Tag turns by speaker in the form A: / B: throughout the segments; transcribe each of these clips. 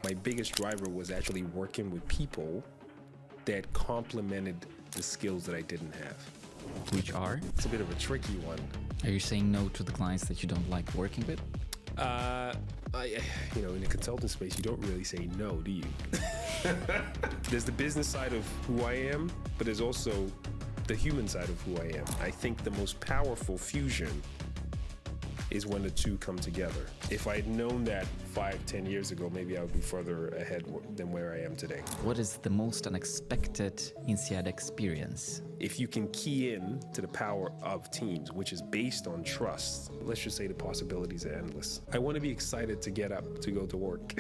A: my biggest driver was actually working with people that complemented the skills that I didn't have.
B: Which are?
A: It's a bit of a tricky one.
B: Are you saying no to the clients that you don't like working with?
A: In the consultant space, you don't really say no, do you? There's the business side of who I am, but there's also the human side of who I am. I think the most powerful fusion is when the two come together. If I'd known that 5-10 years ago, maybe I would be further ahead than where I am today.
B: What is the most unexpected INSEAD experience?
A: If you can key in to the power of teams, which is based on trust, let's just say the possibilities are endless. I want to be excited to get up to go to work.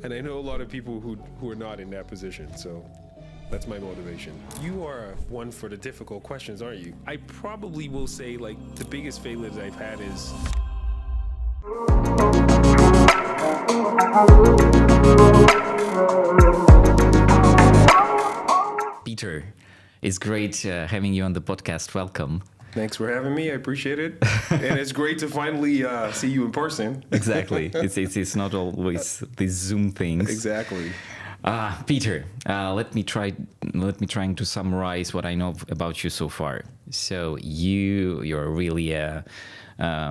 A: And I know a lot of people who are not in that position, so that's my motivation. You are one for the difficult questions, aren't you? I probably will say, the biggest failure that I've had is...
B: Peter, it's great having you on the podcast. Welcome.
A: Thanks for having me. I appreciate it. And it's great to finally see you in person.
B: Exactly. It's not always these Zoom things.
A: Exactly.
B: Peter, let me try to summarize what I know about you so far. So you're really a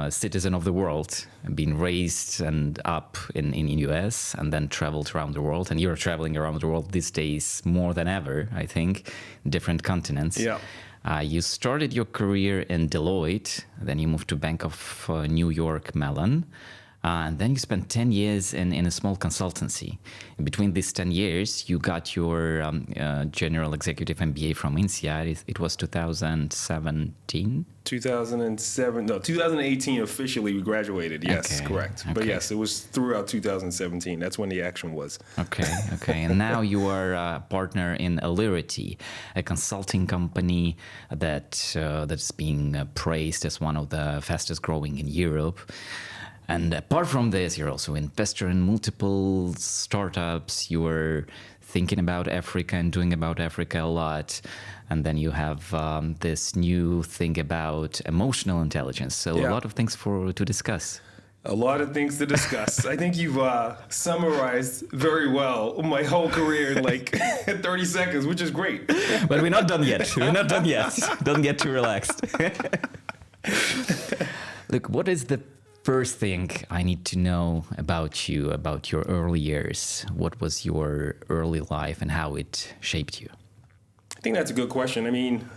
B: citizen of the world, been raised and up in US, and then traveled around the world. And you're traveling around the world these days more than ever, I think, different continents.
A: Yeah.
B: You started your career in Deloitte, then you moved to Bank of New York Mellon. And then you spent 10 years in a small consultancy. In between these 10 years, you got your General Executive MBA from INSEAD. It was 2017?
A: 2018 officially we graduated. Yes,
B: okay,
A: correct.
B: Okay.
A: But yes, it was throughout 2017. That's when the action was.
B: Okay. And now you are a partner in Alirity, a consulting company that's being praised as one of the fastest growing in Europe. And apart from this, you're also an investor in multiple startups. You were thinking about Africa and doing about Africa a lot. And then you have this new thing about emotional intelligence. So a lot of things to discuss.
A: A lot of things to discuss. I think you've summarized very well my whole career in 30 seconds, which is great.
B: But we're not done yet. Don't get too relaxed. Look, what is the first thing I need to know about you, about your early years? What was your early life and how it shaped you?
A: I think that's a good question. I mean,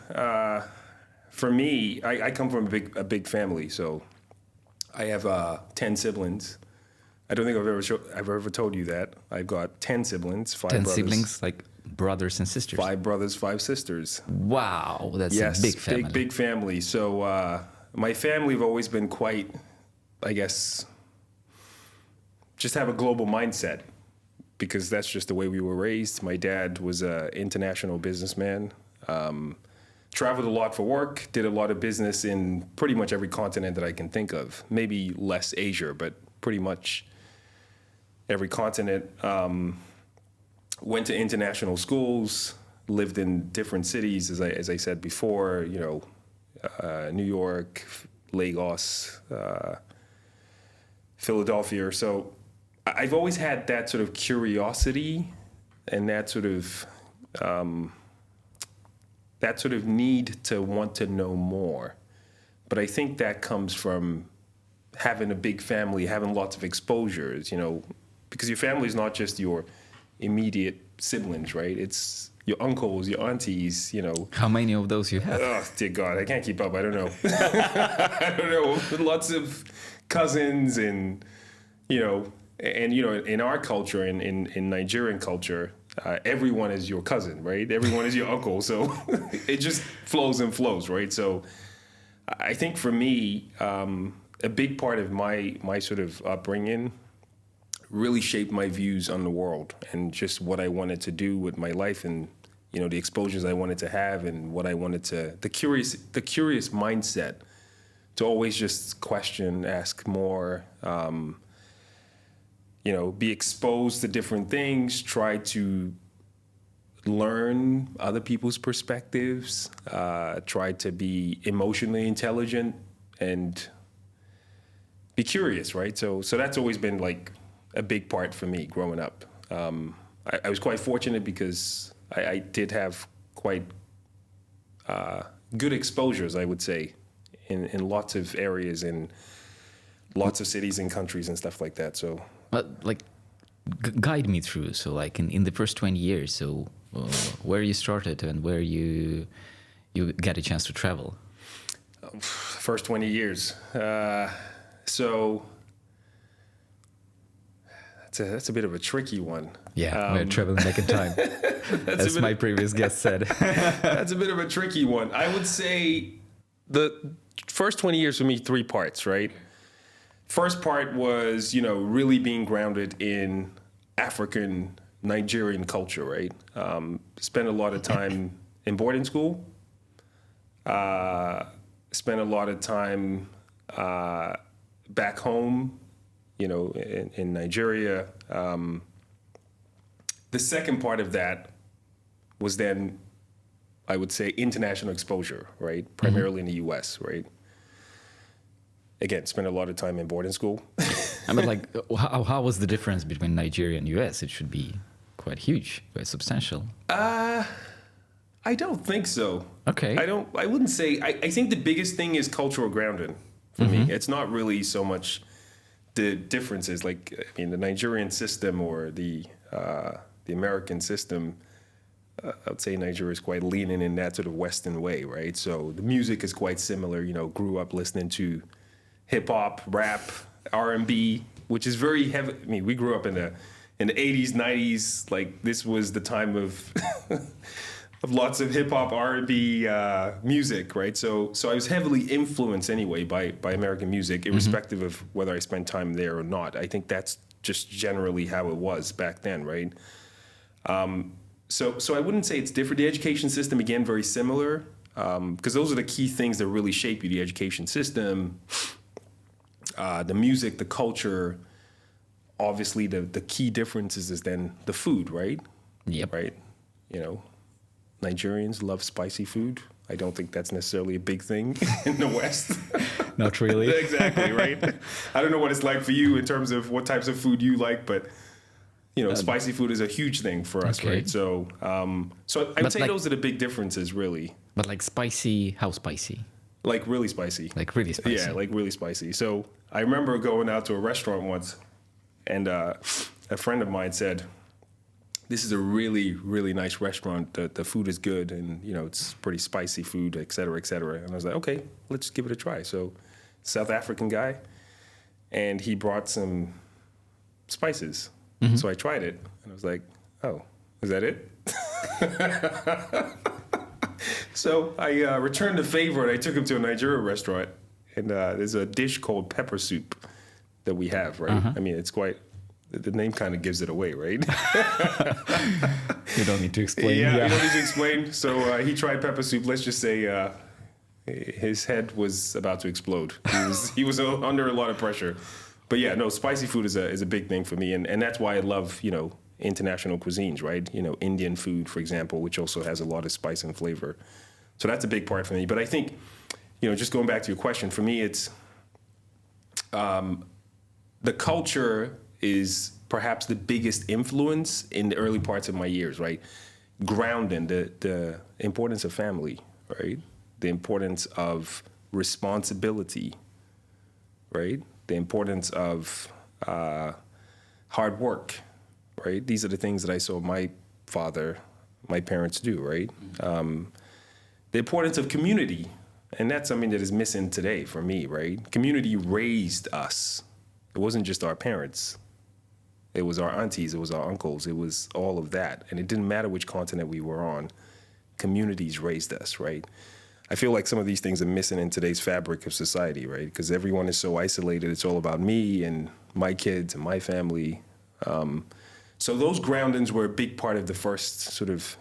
A: for me, I come from a big family, so I have 10 siblings. I don't think I've ever told you that. I've got 10 siblings, 5 brothers.
B: 10 siblings, like brothers and sisters?
A: 5 brothers, 5 sisters.
B: Wow, that's a big family.
A: Big family. So my family have always been quite, I guess, just have a global mindset because that's just the way we were raised. My dad was an international businessman, traveled a lot for work, did a lot of business in pretty much every continent that I can think of. Maybe less Asia, but pretty much every continent. Went to international schools, lived in different cities, as I said before, New York, Lagos, Philadelphia. So I've always had that sort of curiosity and that sort of need to want to know more. But I think that comes from having a big family, having lots of exposures, because your family is not just your immediate siblings, right? It's your uncles, your aunties,
B: How many of those you have?
A: Oh, dear God, I can't keep up. I don't know. I don't know. Lots of cousins and in our culture, in Nigerian culture, everyone is your cousin, right? Everyone is your uncle. So it just flows and flows, right? So I think for me, a big part of my sort of upbringing really shaped my views on the world and just what I wanted to do with my life and, the exposures I wanted to have and what I wanted to, the curious mindset to always just question, ask more, be exposed to different things, try to learn other people's perspectives, try to be emotionally intelligent and be curious, right? So that's always been a big part for me growing up. I was quite fortunate because I did have quite good exposures, I would say, in lots of areas, in lots of cities and countries and stuff like that. So,
B: But like, guide me through. So, like in the first 20 years, so where you started and where you get a chance to travel.
A: First 20 years. So that's a bit of a tricky one.
B: Yeah, we're traveling back in time, as my previous guest said.
A: That's a bit of a tricky one. I would say the first 20 years for me, 3 parts, right? First part was, really being grounded in African, Nigerian culture, right? Spent a lot of time in boarding school. Spent a lot of time back home, in Nigeria. The second part of that was then, I would say, international exposure, right? Primarily in the U.S., right? Again, spent a lot of time in boarding school.
B: I mean, like, how was the difference between Nigeria and U.S.? It should be quite huge, quite substantial.
A: I don't think so.
B: Okay.
A: I wouldn't say. I think the biggest thing is cultural grounding for me. It's not really so much the differences. Like, I mean, the Nigerian system or the American system, I would say Nigeria is quite leaning in that sort of Western way, right? So the music is quite similar. Grew up listening to hip hop, rap, R&B, which is very heavy. I mean, we grew up in the 80s, 90s. Like, this was the time of of lots of hip hop, R&B music, right? So I was heavily influenced anyway by American music, irrespective of whether I spent time there or not. I think that's just generally how it was back then, right? So I wouldn't say it's different. The education system, again, very similar, because those are the key things that really shape you: the education system, the music, the culture. Obviously, the key differences is then the food, right?
B: Yep.
A: Right. Nigerians love spicy food. I don't think that's necessarily a big thing in the West.
B: Not really.
A: Exactly, right? I don't know what it's like for you in terms of what types of food you like, but spicy food is a huge thing for us,
B: Okay.
A: right? So I would say those are the big differences, really.
B: But like spicy, how spicy?
A: Like really spicy.
B: Like really spicy?
A: Yeah, like really spicy. So I remember going out to a restaurant once, and a friend of mine said, "This is a really, really nice restaurant. The food is good, and it's pretty spicy food, et cetera, et cetera." And I was like, "Okay, let's give it a try." So, South African guy, and he brought some spices. So I tried it, and I was like, "Oh, is that it?" So I returned the favor, and I took him to a Nigerian restaurant, and there's a dish called pepper soup that we have, right? I mean, it's quite. The name kind of gives it away, right?
B: You don't need to explain.
A: Yeah, you don't need to explain. So he tried pepper soup. Let's just say his head was about to explode. He was under a lot of pressure. But yeah, no, spicy food is a big thing for me, and that's why I love international cuisines, right? Indian food, for example, which also has a lot of spice and flavor. So that's a big part for me. But I think just going back to your question, for me, it's the culture is perhaps the biggest influence in the early parts of my years, right? Grounding, the importance of family, right? The importance of responsibility, right? The importance of hard work, right? These are the things that I saw my parents do, right? The importance of community, and that's something that is missing today for me, right? Community raised us. It wasn't just our parents. It was our aunties, it was our uncles, it was all of that. And it didn't matter which continent we were on. Communities raised us, right? I feel like some of these things are missing in today's fabric of society, right? Because everyone is so isolated. It's all about me and my kids and my family. So those groundings were a big part of the first sort of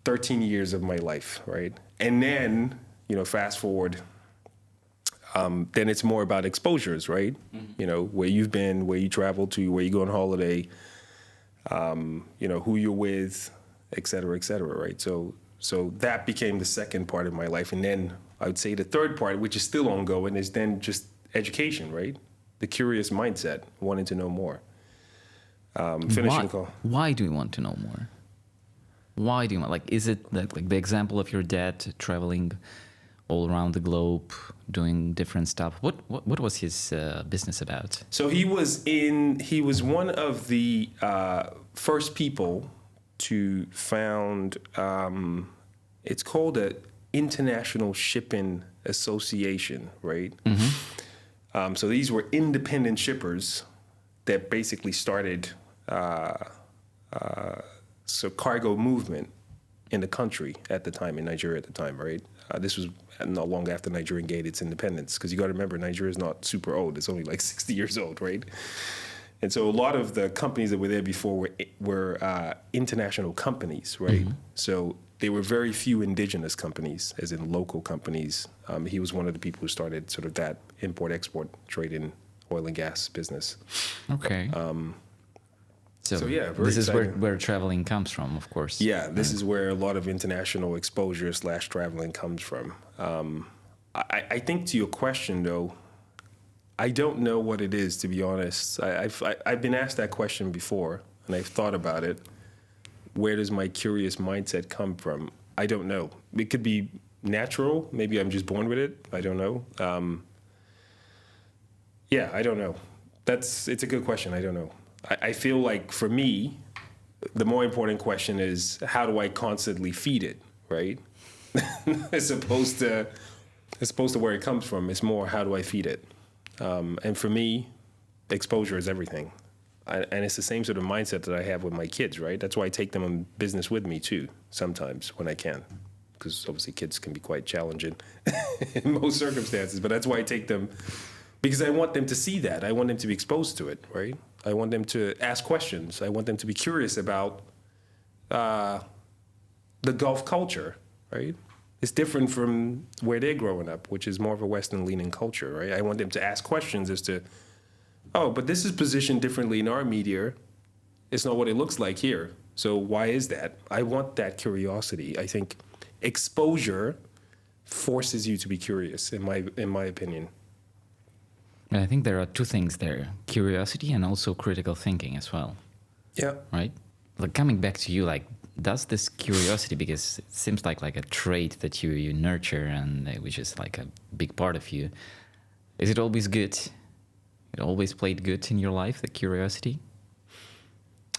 A: 13 years of my life, right? And then, fast forward, then it's more about exposures, right? Where you've been, where you travel to, where you go on holiday, who you're with, et cetera, right? So that became the second part of my life. And then I would say the third part, which is still ongoing, is then just education, right? the curious mindset, wanting to know more. Finishing call.
B: Why do you want to know more? Why do you want, like, is it like the example of your dad traveling all around the globe, doing different stuff? What was his business about?
A: So he was one of the first people to found, it's called a International Shipping Association, right? So these were independent shippers that basically started cargo movement in the country at the time, in Nigeria at the time, right? This was not long after Nigeria gained its independence, because you got to remember, Nigeria is not super old. It's only like 60 years old, right? And so a lot of the companies that were there before were international companies, right? So there were very few indigenous companies, as in local companies. He was one of the people who started sort of that import-export trade in oil and gas business.
B: Okay. So
A: yeah,
B: this is
A: exciting.
B: where traveling comes from, of course.
A: Yeah, this is where a lot of international exposure / traveling comes from. I think to your question, though, I don't know what it is, to be honest. I've been asked that question before, and I've thought about it. Where does my curious mindset come from? I don't know. It could be natural. Maybe I'm just born with it. I don't know. Yeah, I don't know. It's a good question. I don't know. I feel like for me, the more important question is, how do I constantly feed it, right? as opposed to where it comes from. It's more, how do I feed it? And for me, exposure is everything. And it's the same sort of mindset that I have with my kids, right? That's why I take them on business with me too, sometimes when I can. Because obviously kids can be quite challenging in most circumstances. But that's why I take them, because I want them to see that. I want them to be exposed to it, right? I want them to ask questions. I want them to be curious about the Gulf culture, right? It's different from where they're growing up, which is more of a Western-leaning culture, right? I want them to ask questions as to, oh, but this is positioned differently in our media. It's not what it looks like here. So why is that? I want that curiosity. I think exposure forces you to be curious, in my opinion.
B: And I think there are two things there: curiosity and also critical thinking as well.
A: Yeah.
B: Right? Like, coming back to you, like, does this curiosity, because it seems like a trait that you nurture and which is like a big part of you, is it always good? It always played good in your life, the curiosity?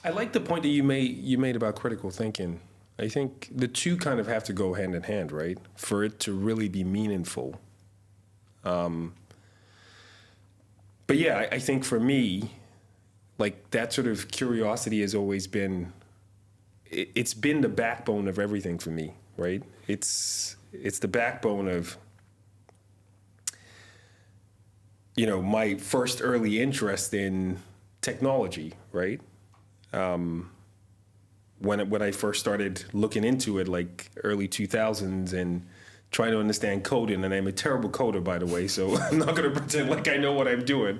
A: I like the point that you made about critical thinking. I think the two kind of have to go hand in hand, right? For it to really be meaningful. But yeah, I think for me, like, that sort of curiosity has always been, it's been the backbone of everything for me, right? It's the backbone of, you know, my first early interest in technology, right? When I first started looking into it, like early 2000s, and trying to understand coding, and I'm a terrible coder, by the way, so I'm not going to pretend like I know what I'm doing.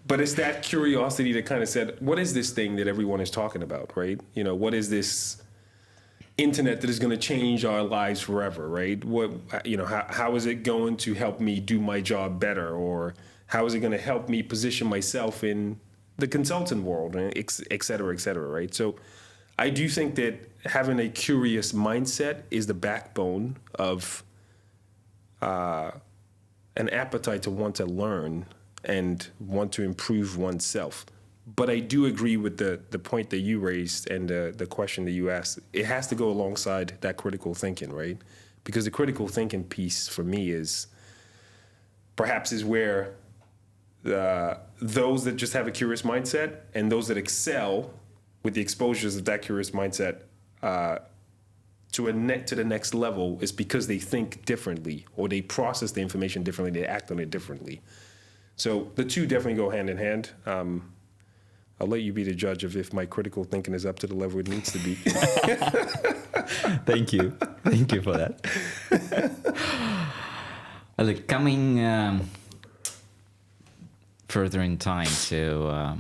A: But it's that curiosity that kind of said, what is this thing that everyone is talking about, right? You know, what is this internet that is going to change our lives forever, right? What, you know, how is it going to help me do my job better? Or how is it going to help me position myself in the consultant world, et cetera, right? So I do think that having a curious mindset is the backbone of an appetite to want to learn and want to improve oneself. But I do agree with the point that you raised and the question that you asked. It has to go alongside that critical thinking, right? Because the critical thinking piece for me is where those that just have a curious mindset and those that excel with the exposures of that curious mindset to the next level is because they think differently, or they process the information differently, they act on it differently. So the two definitely go hand in hand. I'll let you be the judge of if my critical thinking is up to the level it needs to be.
B: Thank you. Thank you for that. Look, coming further in time, so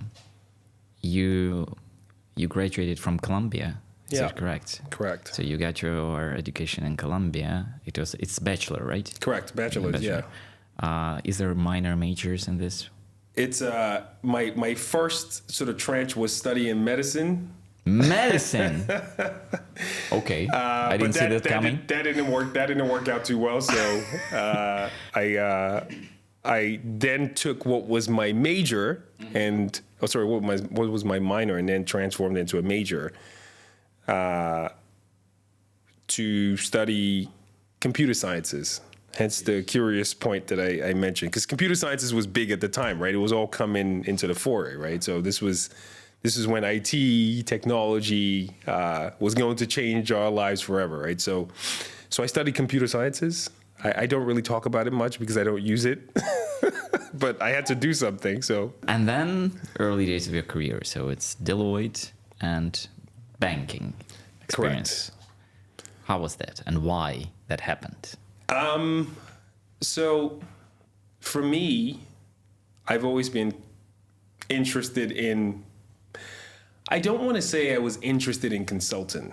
B: you graduated from Columbia. Is that correct?
A: Correct.
B: So you got your education in Columbia. It's bachelor, right?
A: Correct. Bachelor's,
B: Bachelor.
A: yeah.
B: Is there minor majors in this?
A: It's my first sort of tranche was studying medicine.
B: Medicine. Okay, I didn't see that coming.
A: That didn't work out too well. So I then took what was my major and what was my minor, and then transformed into a major to study computer sciences. Hence the curious point that I mentioned, because computer sciences was big at the time, right? It was all coming into the foray, right? So this is when IT technology was going to change our lives forever, right? So I studied computer sciences. I don't really talk about it much because I don't use it, but I had to do something. So
B: And then early days of your career. So it's Deloitte and banking experience. Correct. How was that, and why that happened?
A: So for me, I've always been interested in, I don't want to say I was interested in consulting,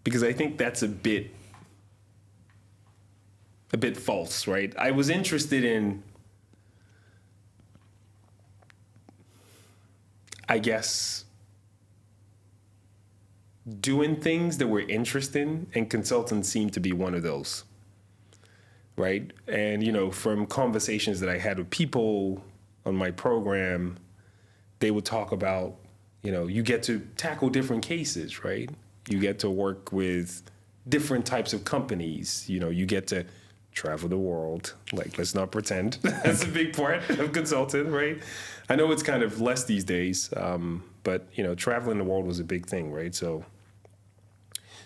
A: because I think that's a bit false, right? I was interested in, I guess, doing things that were interesting, and consulting seemed to be one of those. Right. And, from conversations that I had with people on my program, they would talk about, you get to tackle different cases, right? You get to work with different types of companies. You get to travel the world. Like, let's not pretend that's a big part of consulting, right? I know it's kind of less these days, but, traveling the world was a big thing, right?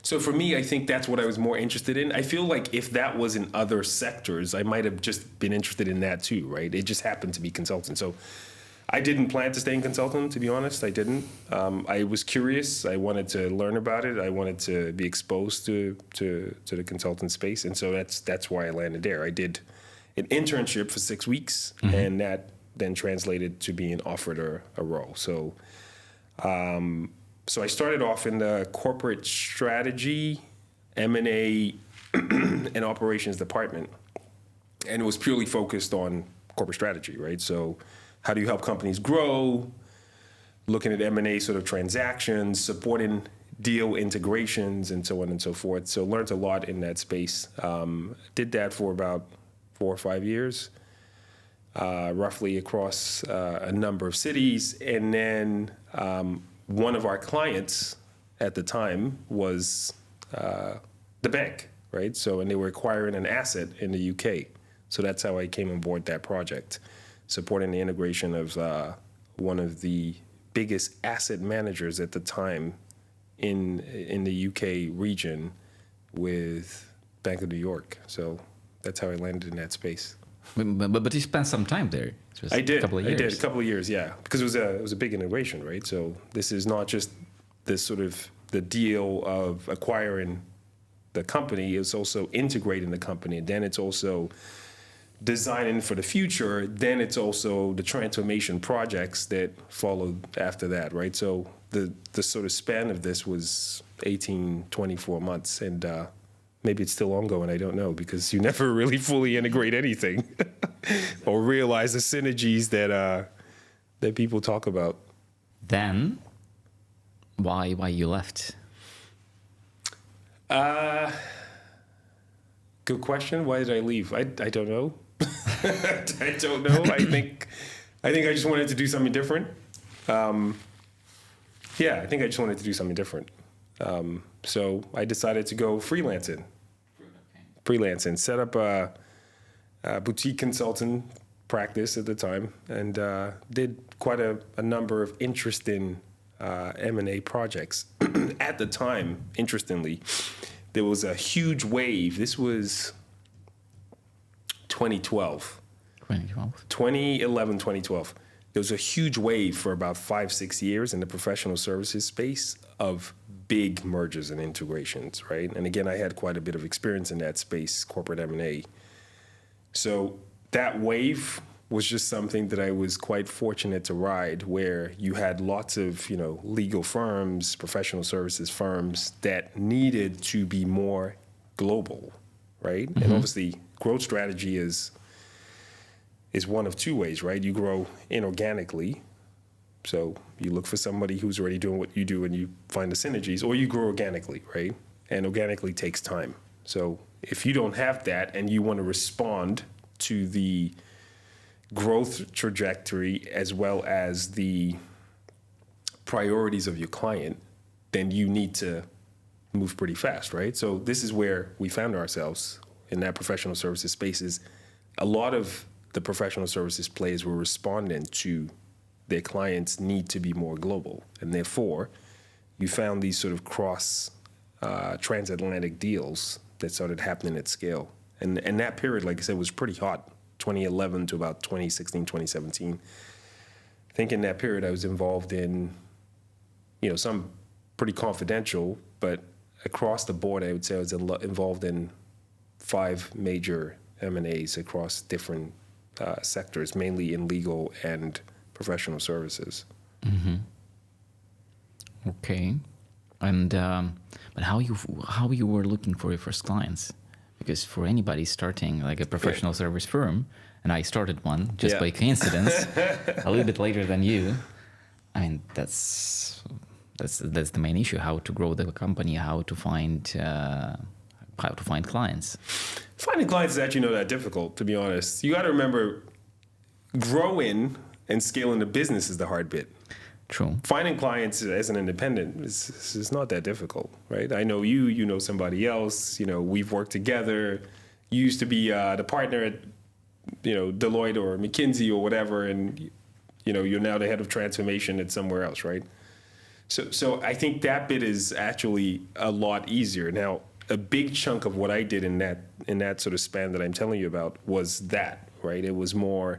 A: So for me, I think that's what I was more interested in. I feel like if that was in other sectors, I might have just been interested in that too, right? It just happened to be consulting. So I didn't plan to stay in consulting, to be honest. I didn't. I was curious. I wanted to learn about it. I wanted to be exposed to the consulting space. And so that's why I landed there. I did an internship for 6 weeks, and that then translated to being offered a role. So I started off in the corporate strategy, M&A, and operations department. And it was purely focused on corporate strategy, right? So how do you help companies grow, looking at M&A sort of transactions, supporting deal integrations, and so on and so forth. So learned a lot in that space. Did that for about 4 or 5 years, roughly across a number of cities. And then one of our clients at the time was the bank, right? So, and they were acquiring an asset in the UK. So that's how I came on board that project, supporting the integration of one of the biggest asset managers at the time in the UK region with Bank of New York. So that's how I landed in that space.
B: But you spent some time there.
A: I did.
B: A couple of years.
A: I did a couple of years, yeah, because it was a big integration, right? So this is not just this sort of the deal of acquiring the company; it's also integrating the company. And then it's also designing for the future. Then it's also the transformation projects that followed after that, right? So the sort of span of this was 18, 24 months, and maybe it's still ongoing. I don't know, because you never really fully integrate anything or realize the synergies that people talk about.
B: Then, why you left?
A: Good question. Why did I leave? I don't know. I don't know. I think I just wanted to do something different. I think I just wanted to do something different. So I decided to go freelancing. Set up a boutique consulting practice at the time, and did quite a number of interesting M&A projects. At the time, interestingly, there was a huge wave. This was 2012. 2011, 2012. There was a huge wave for about 5-6 years in the professional services space of big mergers and integrations, right? And again, I had quite a bit of experience in that space, corporate M&A. So that wave was just something that I was quite fortunate to ride, where you had lots of, legal firms, professional services firms that needed to be more global, right? Mm-hmm. And obviously, growth strategy is is one of two ways, right? You grow inorganically. So you look for somebody who's already doing what you do and you find the synergies, or you grow organically, right? And organically takes time. So if you don't have that and you want to respond to the growth trajectory as well as the priorities of your client, then you need to move pretty fast, right? So this is where we found ourselves in that professional services spaces. A lot of the professional services players were responding to their clients' need to be more global. And therefore, you found these sort of cross transatlantic deals that started happening at scale. And that period, like I said, was pretty hot, 2011 to about 2016, 2017. I think in that period I was involved in, some pretty confidential, but across the board, I would say I was involved in 5 major M&As across different sectors, mainly in legal and professional services.
B: Mm-hmm. Okay. And but how you were looking for your first clients? Because for anybody starting like a professional service firm, and I started one just by coincidence, a little bit later than you. I mean, that's the main issue: how to grow the company, how to find clients.
A: Finding clients is actually not that difficult, to be honest. You got to remember, growing and scaling the business is the hard bit.
B: True.
A: Finding clients as an independent is not that difficult, right? I know you know somebody else, we've worked together. You used to be the partner at, Deloitte or McKinsey or whatever, and, you're now the head of transformation at somewhere else, right? So I think that bit is actually a lot easier. Now, a big chunk of what I did in that sort of span that I'm telling you about was that, right? It was more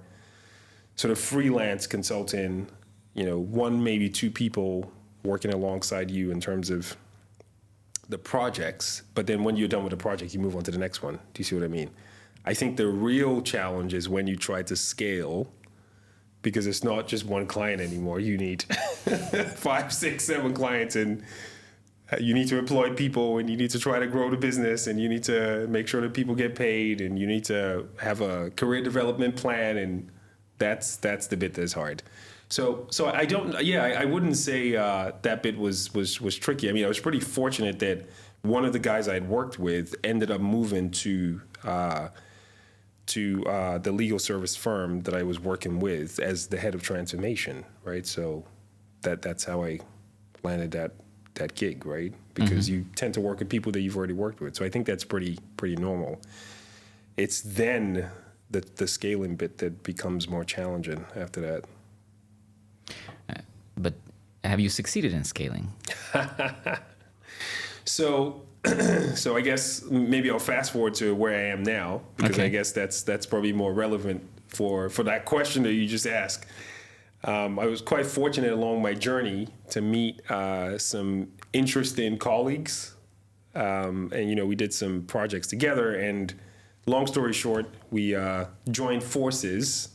A: sort of freelance consulting, 1, maybe 2 people working alongside you in terms of the projects. But then when you're done with the project, you move on to the next one. Do you see what I mean? I think the real challenge is when you try to scale, because it's not just one client anymore. You need 5, 6, 7 clients, and you need to employ people, and you need to try to grow the business, and you need to make sure that people get paid, and you need to have a career development plan, and that's the bit that's hard. So I wouldn't say that bit was tricky. I mean, I was pretty fortunate that one of the guys I'd worked with ended up moving to the legal service firm that I was working with as the head of transformation, right? So that's how I landed that gig, right? Because you tend to work with people that you've already worked with. So I think that's pretty normal. It's then the scaling bit that becomes more challenging after that.
B: But have you succeeded in scaling?
A: So I guess maybe I'll fast forward to where I am now, because I guess that's probably more relevant for that question that you just asked. I was quite fortunate along my journey to meet some interesting colleagues, and we did some projects together. And long story short, we joined forces,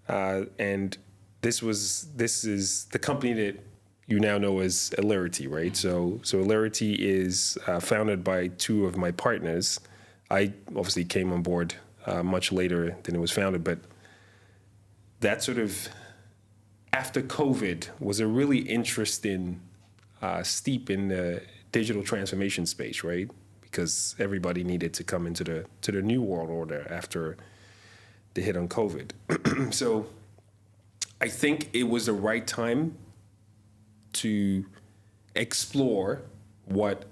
A: and this is the company that you now know as Alirity, right? So Alirity is founded by 2 of my partners. I obviously came on board much later than it was founded, but that sort of after COVID was a really interesting steep in the digital transformation space, right? Because everybody needed to come into the new world order after the hit on COVID. So I think it was the right time to explore what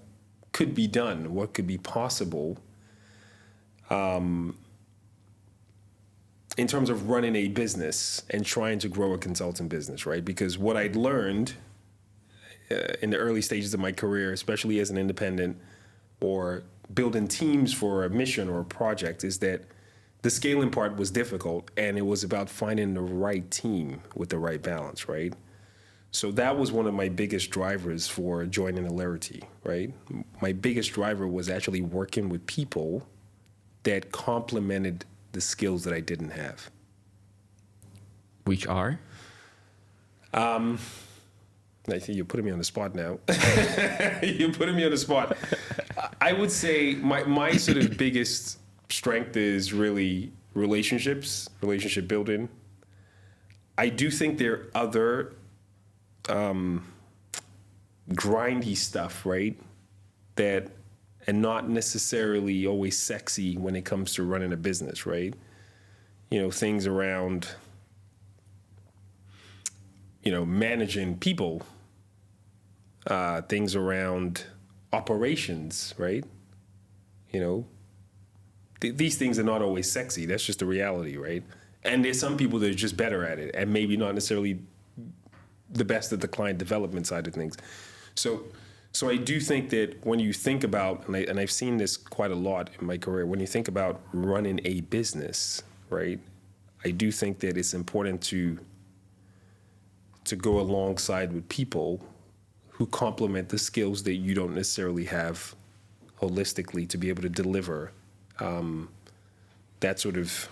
A: could be done, what could be possible in terms of running a business and trying to grow a consulting business, right? Because what I'd learned in the early stages of my career, especially as an independent or building teams for a mission or a project, is that the scaling part was difficult, and it was about finding the right team with the right balance, right? So that was one of my biggest drivers for joining Alirity, right? My biggest driver was actually working with people that complemented the skills that I didn't have.
B: Which are?
A: I think you're putting me on the spot now. You're putting me on the spot. I would say my sort of biggest strength is really relationship building. I do think there are other grindy stuff, right? That and not necessarily always sexy when it comes to running a business, right? You know, things around, you know, managing people, things around operations, right? You know, these things are not always sexy. That's just the reality, right? And there's some people that are just better at it and maybe not necessarily the best at the client development side of things. So I do think that when you think about, and I've seen this quite a lot in my career, when you think about running a business, right? I do think that it's important to go alongside with people who complement the skills that you don't necessarily have holistically to be able to deliver that sort of,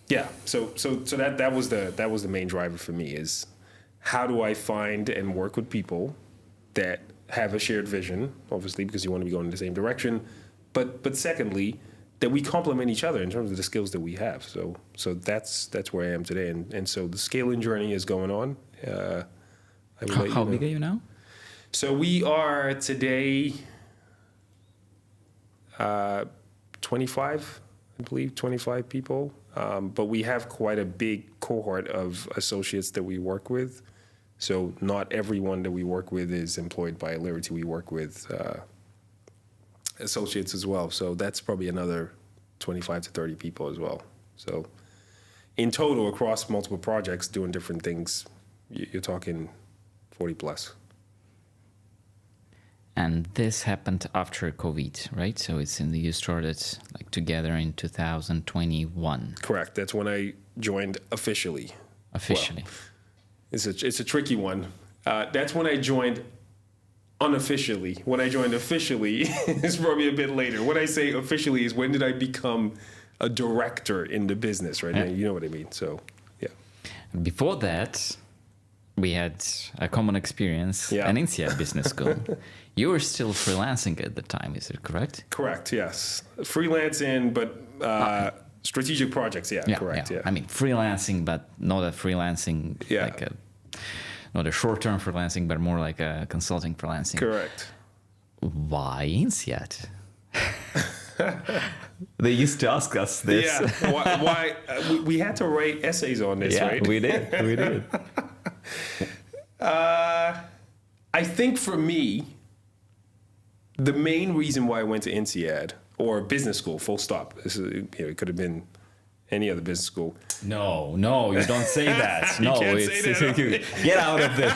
A: yeah. So that was the main driver for me, is how do I find and work with people that have a shared vision, obviously, because you want to be going in the same direction, but secondly, that we complement each other in terms of the skills that we have. So that's where I am today, and so the scaling journey is going on.
B: How big are you now?
A: So we are today 25, I believe, 25 people, but we have quite a big cohort of associates that we work with. So not everyone that we work with is employed by Alirity. We work with associates as well. So that's probably another 25 to 30 people as well. So in total, across multiple projects doing different things, you're talking 40 plus.
B: And this happened after COVID, right? So you started like together in 2021.
A: Correct. That's when I joined officially.
B: Officially.
A: Well, it's a tricky one. That's when I joined unofficially. When I joined officially is probably a bit later. When I say officially is when did I become a director in the business, right?
B: Yeah.
A: You know what I mean. So, yeah.
B: Before that, we had a common experience,
A: Yeah.
B: an INSEAD business school. You were still freelancing at the time, is it correct?
A: Correct, yes. Freelancing, but strategic projects, correct, yeah.
B: I mean, freelancing, but not a freelancing, not a short-term freelancing, but more like a consulting freelancing.
A: Correct.
B: Why INSEAD? They used to ask us this.
A: Yeah, why we had to write essays on this, right?
B: We did.
A: I think for me, the main reason why I went to INSEAD, or business school, full stop. It could have been any other business school.
B: No, you don't say that.
A: You can't say that.
B: Get out of this.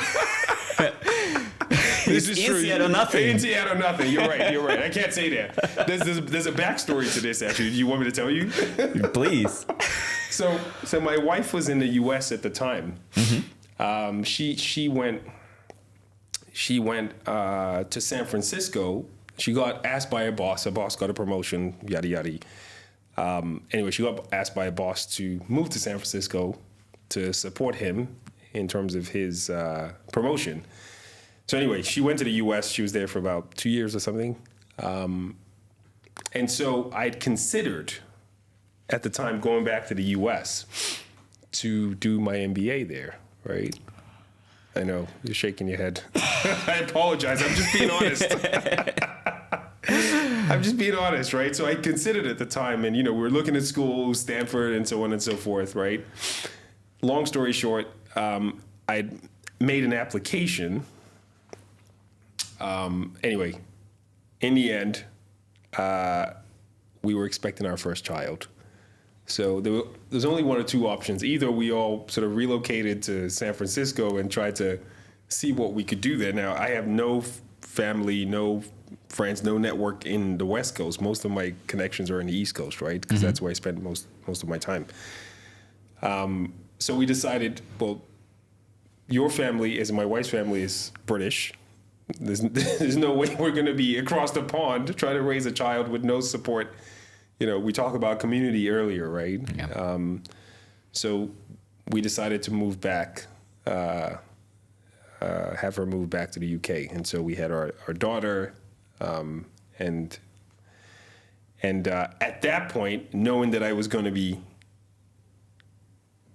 A: This is true.
B: INSEAD or nothing.
A: INSEAD or nothing. You're right. I can't say that. There's a backstory to this, actually. Do you want me to tell you?
B: Please.
A: So my wife was in the U.S. at the time. Mm-hmm. She went to San Francisco. She got asked by a boss. A boss got a promotion. Yada yada. Anyway, she got asked by a boss to move to San Francisco to support him in terms of his promotion. So anyway, she went to the U.S. She was there for about 2 years or something. And so I'd considered at the time going back to the U.S. to do my MBA there, right? I know, you're shaking your head. I apologize. I'm just being honest. I'm just being honest, right? So I considered at the time, and, we were looking at schools, Stanford, and so on and so forth, right? Long story short, I made an application. Anyway, in the end, we were expecting our first child. So there's only one or two options. Either we all sort of relocated to San Francisco and tried to see what we could do there. Now, I have no family, no friends, no network in the West Coast. Most of my connections are in the East Coast, right? Because that's where I spend most of my time. So we decided, well, your family, as my wife's family, is British. There's no way we're going to be across the pond trying to raise a child with no support. We talked about community earlier, right?
B: Yeah.
A: So we decided to move back, have her move back to the UK. And so we had our daughter, and And at that point, knowing that I was going to be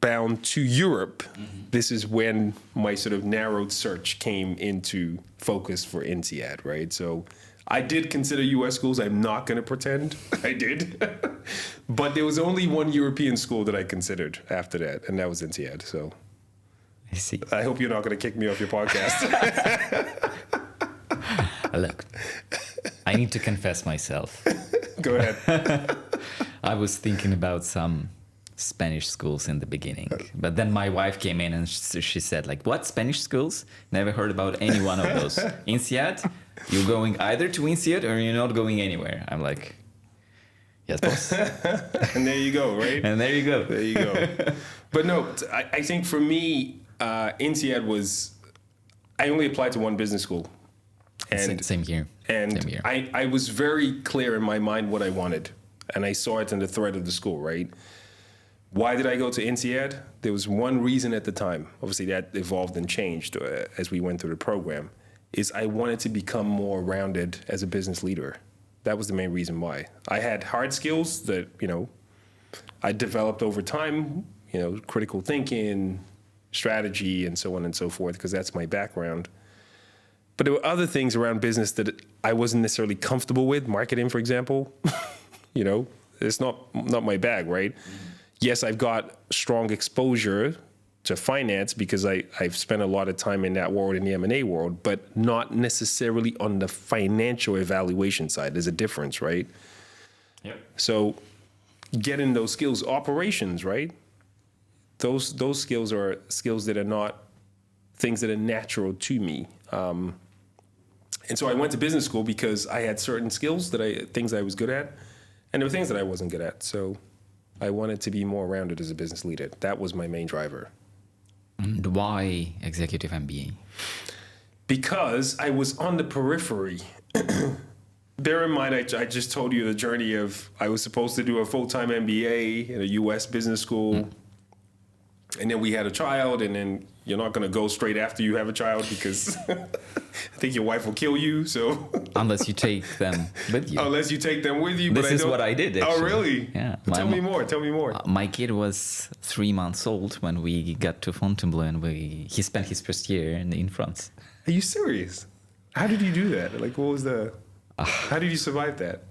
A: bound to Europe, this is when my sort of narrowed search came into focus for INSEAD, right? So I did consider US schools. I'm not going to pretend I did. But there was only one European school that I considered after that, and that was INSEAD. So
B: I see.
A: I hope you're not going to kick me off your podcast.
B: Look, I need to confess myself.
A: Go ahead.
B: I was thinking about some Spanish schools in the beginning, but then my wife came in and she said, like, what, Spanish schools? Never heard about any one of those. INSEAD? You're going either to INSEAD or you're not going anywhere. I'm like, yes, boss.
A: And there you go, right?
B: And there you go.
A: There you go. But no, I think for me, INSEAD was, I only applied to one business school. And
B: Same here.
A: And
B: Same here.
A: I was very clear in my mind what I wanted. And I saw it in the thread of the school, right? Why did I go to INSEAD? There was one reason at the time. Obviously, that evolved and changed as we went through the program. Is I wanted to become more rounded as a business leader. That was the main reason why. I had hard skills that, I developed over time, critical thinking, strategy, and so on and so forth, because that's my background. But there were other things around business that I wasn't necessarily comfortable with. Marketing, for example, it's not my bag, right? Yes, I've got strong exposure to finance because I've spent a lot of time in that world, in the M&A world, but not necessarily on the financial evaluation side. There's a difference, right?
B: Yep.
A: So getting those skills, operations, right? Those skills are skills that are not things that are natural to me. And so I went to business school because I had certain skills things I was good at, and there were things that I wasn't good at. So I wanted to be more rounded as a business leader. That was my main driver.
B: And why executive MBA?
A: Because I was on the periphery. Bear in mind, I just told you the journey of I was supposed to do a full-time MBA in a U.S. business school. And then we had a child, and then you're not going to go straight after you have a child because I think your wife will kill you. So
B: Unless you take them with you.
A: Unless you take them with you.
B: This is what I did, actually.
A: Oh, really?
B: Yeah.
A: Tell me more. Tell me more.
B: My kid was 3 months old when we got to Fontainebleau, and he spent his first year in France.
A: Are you serious? How did you do that? Like, what was how did you survive that?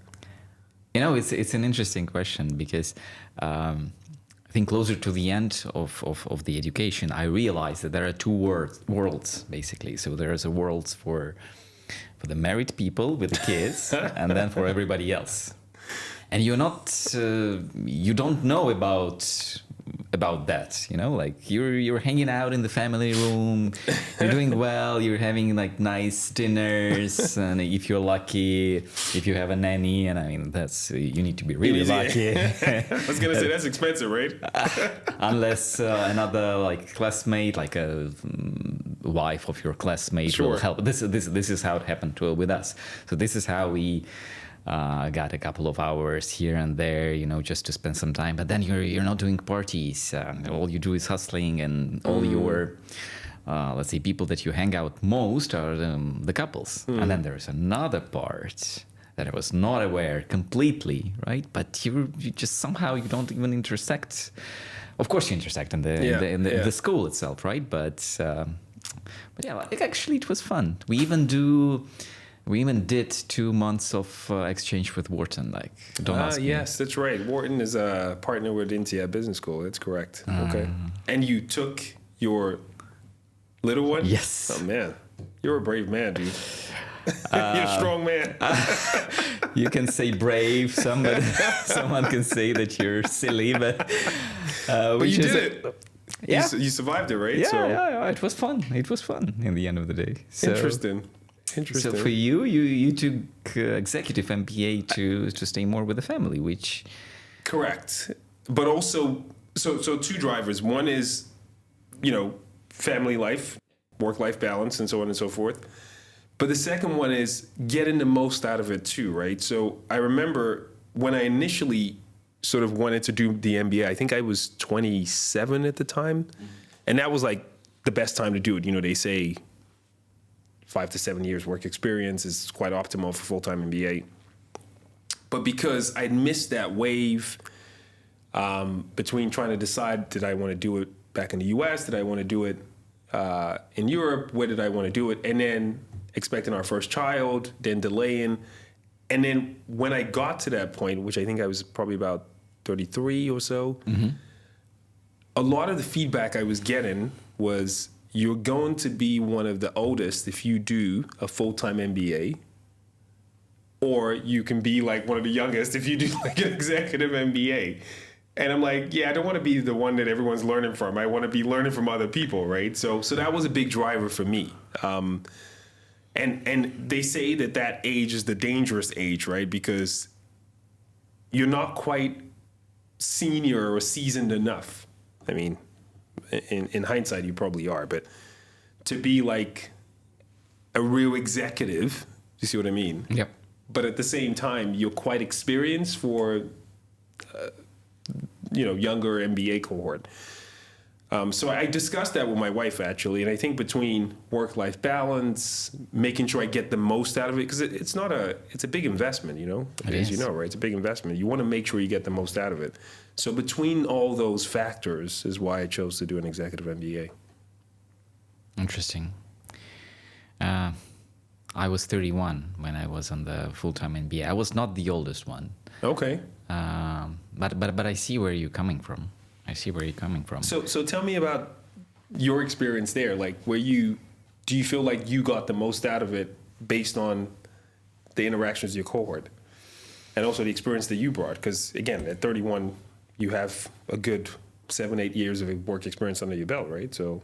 B: It's an interesting question because I think closer to the end of the education, I realized that there are two worlds, basically. So there is a world for the married people with the kids, and then for everybody else. And you don't know about that, like you're hanging out in the family room, you're doing well, you're having like nice dinners, and if you're lucky, if you have a nanny, and I mean you need to be really lucky.
A: I was gonna say that's expensive, right?
B: Unless another like classmate, like a wife of your classmate will help. This is how it happened with us. So this is how we got a couple of hours here and there, just to spend some time. But then you're not doing parties. All you do is hustling, and all your, let's say, people that you hang out most are the couples. And then there's another part that I was not aware completely, right? But you just somehow you don't even intersect. Of course, you intersect in the school itself, right? But yeah, actually, it was fun. We even did 2 months of exchange with Wharton. Like, don't ask me.
A: Yes, that's right. Wharton is a partner with INSEAD Business School. That's correct. Okay. And you took your little one?
B: Yes.
A: Oh, man. You're a brave man, dude. You're a strong man.
B: You can say brave. Someone can say that you're silly, but
A: you did it.
B: Yeah.
A: You survived it, right?
B: Yeah. It was fun. It was fun in the end of the day. So,
A: Interesting.
B: So for you took executive MBA to stay more with the family, which...
A: Correct. But also, so two drivers. One is, family life, work-life balance, and so on and so forth. But the second one is getting the most out of it too, right? So I remember when I initially sort of wanted to do the MBA, I think I was 27 at the time. And that was like the best time to do it. They say 5 to 7 years work experience is quite optimal for full-time MBA. But because I'd missed that wave between trying to decide, did I want to do it back in the US? Did I want to do it in Europe? Where did I want to do it? And then expecting our first child, then delaying. And then when I got to that point, which I think I was probably about 33 or so, a lot of the feedback I was getting was, you're going to be one of the oldest if you do a full-time MBA, or you can be like one of the youngest if you do like an executive MBA. And I'm like, yeah, I don't want to be the one that everyone's learning from. I want to be learning from other people, right? So that was a big driver for me. And they say that age is the dangerous age, right? Because you're not quite senior or seasoned enough. I mean, in hindsight, you probably are, but to be like a real executive, you see what I mean?
B: Yep.
A: But at the same time, you're quite experienced for, younger MBA cohort. So I discussed that with my wife, actually, and I think between work-life balance, making sure I get the most out of it, because it's a big investment, as you know, right? It's a big investment. You want to make sure you get the most out of it. So between all those factors is why I chose to do an executive MBA.
B: Interesting. I was 31 when I was on the full-time MBA. I was not the oldest one.
A: Okay.
B: But I see where you're coming from. So
A: tell me about your experience there. Like, do you feel like you got the most out of it based on the interactions with your cohort, and also the experience that you brought? Because again, at 31, you have a good 7-8 years of work experience under your belt, right? So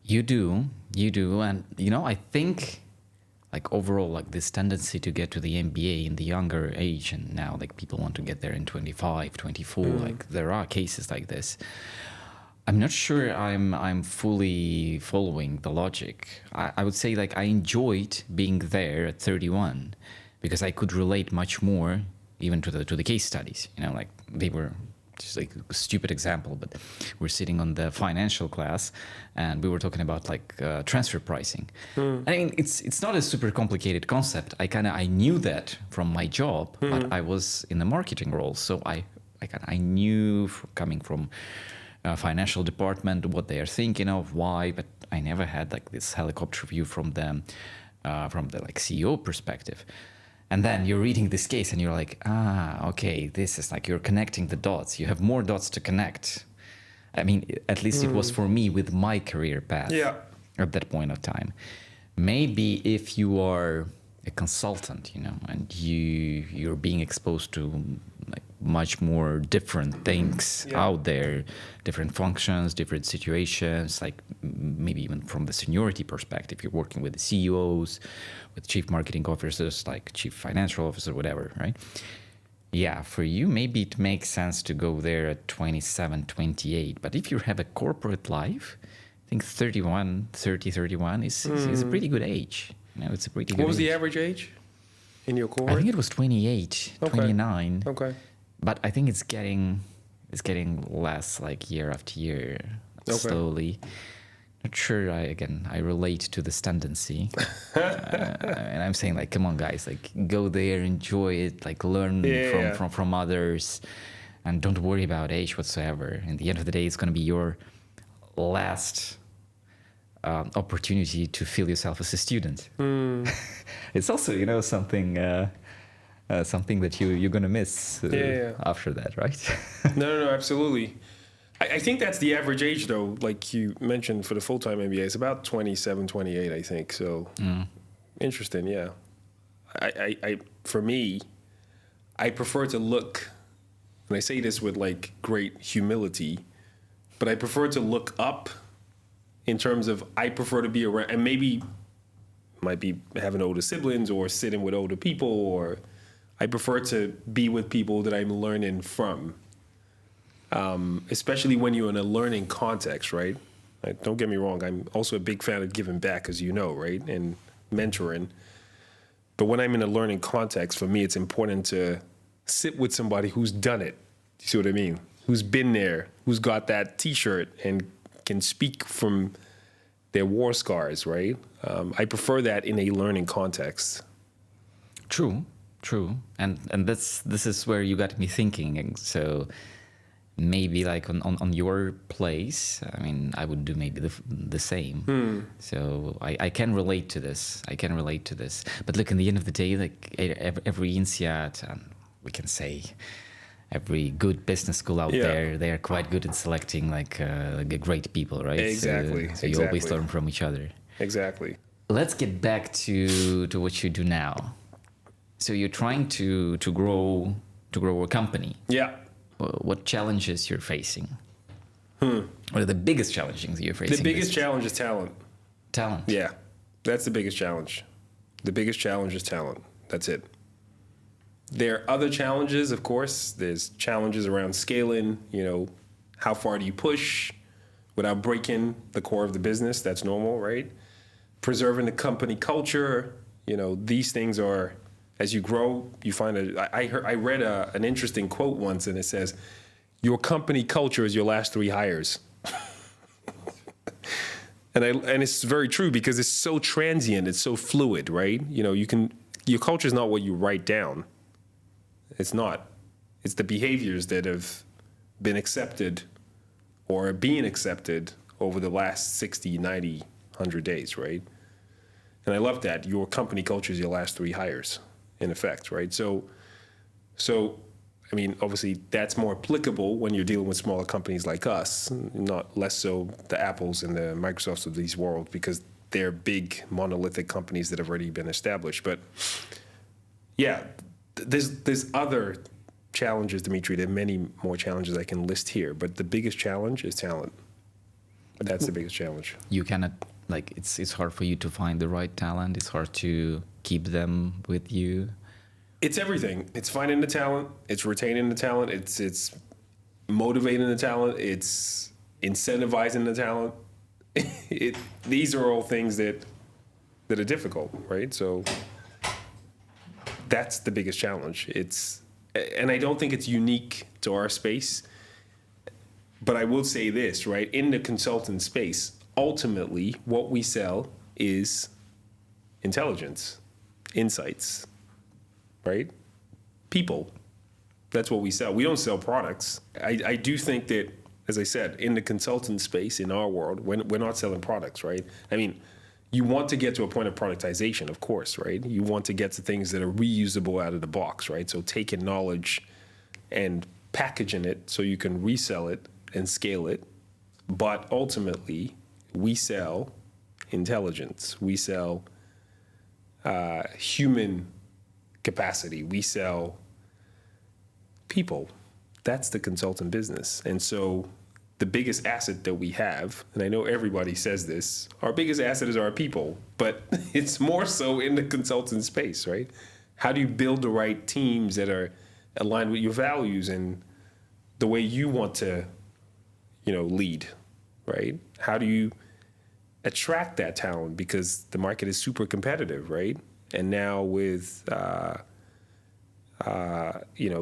B: you do, and I think, like, overall, like, this tendency to get to the MBA in the younger age, and now like people want to get there in 25, 24, like there are cases like this. I'm not sure I'm fully following the logic. I would say, like, I enjoyed being there at 31 because I could relate much more even to the case studies. Like, they were just like a stupid example, but we're sitting on the financial class and we were talking about like transfer pricing. I mean, it's not a super complicated concept. I knew that from my job, but I was in the marketing role, so I knew coming from financial department what they are thinking of, why, but I never had like this helicopter view from the like CEO perspective. And then you're reading this case and you're like, okay, this is like, you're connecting the dots. You have more dots to connect. I mean, at least it was for me with my career path at that point of time. Maybe if you are a consultant, and you're being exposed to like much more different things out there, different functions, different situations, like maybe even from the seniority perspective, you're working with the CEOs, with chief marketing officers, like chief financial officer, whatever, right? Yeah, for you, maybe it makes sense to go there at 27, 28. But if you have a corporate life, I think 31 is a pretty good age. It's a pretty good age.
A: What was the average age in your cohort?
B: I think it was 28, 29.
A: Okay.
B: But I think it's getting less, like year after year, slowly. Not sure. I relate to this tendency, and I'm saying, like, come on, guys, like, go there, enjoy it, like, learn from others, and don't worry about age whatsoever. In the end of the day, it's going to be your last opportunity to feel yourself as a student. It's also, something that you're going to miss after that, right?
A: No, absolutely. I think that's the average age, though, like you mentioned, for the full-time MBA. It's about 27, 28, I think. So interesting, yeah. For me, I prefer to look, and I say this with like great humility, but I prefer to look up in terms of, I prefer to be around, and maybe might be having older siblings or sitting with older people, or I prefer to be with people that I'm learning from. Especially when you're in a learning context, right? Like, don't get me wrong, I'm also a big fan of giving back, as you know, right? And mentoring. But when I'm in a learning context, for me, it's important to sit with somebody who's done it. You see what I mean? Who's been there, who's got that T-shirt and can speak from their war scars, right? I prefer that in a learning context.
B: True. True, and this is where you got me thinking. And so maybe like on your place, I mean, I would do maybe the same. So I can relate to this. I can relate to this. But look, in the end of the day, like every INSEAD, we can say every good business school out there, they are quite good at selecting like great people, right?
A: Exactly.
B: So you always learn from each other.
A: Exactly.
B: Let's get back to what you do now. So you're trying to grow a company.
A: Yeah.
B: What challenges you're facing? What are the biggest challenges you're facing?
A: The biggest challenge is talent.
B: Talent.
A: Yeah, that's the biggest challenge. The biggest challenge is talent. That's it. There are other challenges, of course. There's challenges around scaling, how far do you push without breaking the core of the business? That's normal, right? Preserving the company culture, these things are, as you grow, you find I read an interesting quote once, and it says, your company culture is your last 3 hires. And it's very true because it's so transient, it's so fluid, right? Your culture is not what you write down. It's not. It's the behaviors that have been accepted or are being accepted over the last 60, 90, 100 days, right? And I love that. Your company culture is your last 3 hires, in effect, right? So, I mean, obviously, that's more applicable when you're dealing with smaller companies like us, not less so the Apples and the Microsofts of these world, because they're big monolithic companies that have already been established. But yeah, there's other challenges, Dimitri. There are many more challenges I can list here, but the biggest challenge is talent. That's the biggest challenge.
B: You cannot, like, it's hard for you to find the right talent. It's hard to keep them with you.
A: It's everything. It's finding the talent. It's retaining the talent. It's motivating the talent. It's incentivizing the talent. These are all things that are difficult, right? So that's the biggest challenge. And I don't think it's unique to our space. But I will say this, right? In the consultant space, ultimately, what we sell is intelligence, insights, right? People. That's what we sell. We don't sell products. I do think that, as I said, in the consultant space, in our world, we're not selling products, right? I mean, you want to get to a point of productization, of course, right? You want to get to things that are reusable out of the box, right? So taking knowledge and packaging it so you can resell it and scale it. But ultimately, we sell intelligence. We sell human capacity. We sell people. That's the consultant business. And so the biggest asset that we have, and I know everybody says this, our biggest asset is our people, but it's more so in the consultant space, right? How do you build the right teams that are aligned with your values and the way you want to, lead, right? How do you attract that talent? Because the market is super competitive, right? And now with,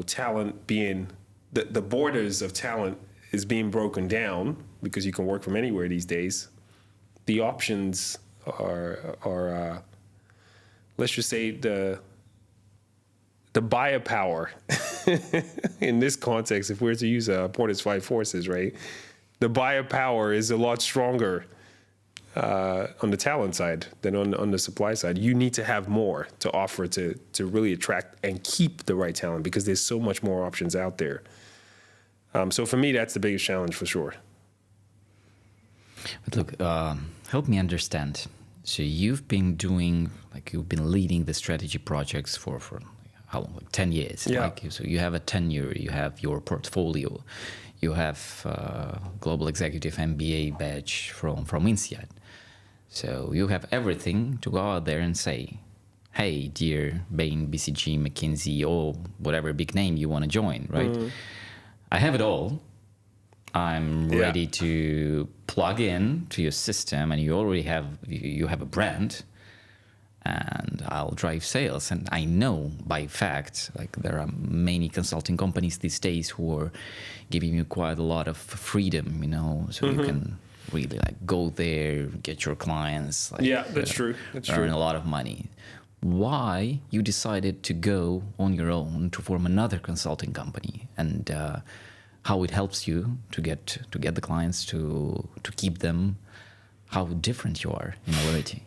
A: talent being, the borders of talent is being broken down because you can work from anywhere these days. The options are let's just say the buyer power in this context, if we're to use Porter's 5 forces, right? The buyer power is a lot stronger on the talent side than on the supply side. You need to have more to offer to really attract and keep the right talent because there's so much more options out there. So for me, that's the biggest challenge for sure.
B: But look, help me understand. So you've been leading the strategy projects for how long? Like 10 years.
A: Yeah.
B: So you have a tenure, you have your portfolio, you have Global Executive MBA badge from INSEAD. So you have everything to go out there and say, hey, dear Bain, BCG, McKinsey, or whatever big name you want to join, right? Mm-hmm. I have it all. I'm ready to plug in to your system, and you already have a brand, and I'll drive sales. And I know by fact, like there are many consulting companies these days who are giving you quite a lot of freedom, so you can really like go there, get your clients. Like,
A: that's true. That's
B: earn
A: true.
B: a lot of money. why you decided to go on your own to form another consulting company, and how it helps you to get the clients, to keep them, how different you are in Alirity.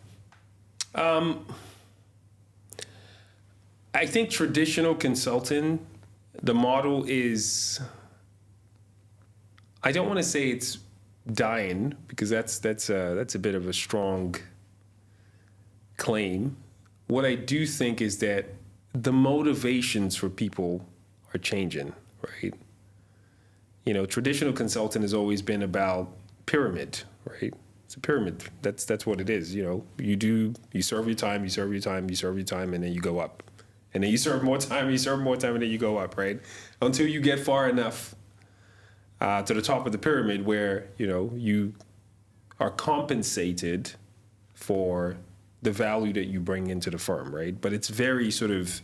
A: I think traditional consulting, the model is, I don't want to say it's dying, because that's a bit of a strong claim. What I do think is that the motivations for people are changing, right? You know, traditional consulting has always been about pyramid, right? It's a pyramid. That's what it is. You know, you serve your time, and then you go up. And then you serve more time, and then you go up, right? Until you get far enough to the top of the pyramid where, you know, you are compensated for the value that you bring into the firm, right? But it's very sort of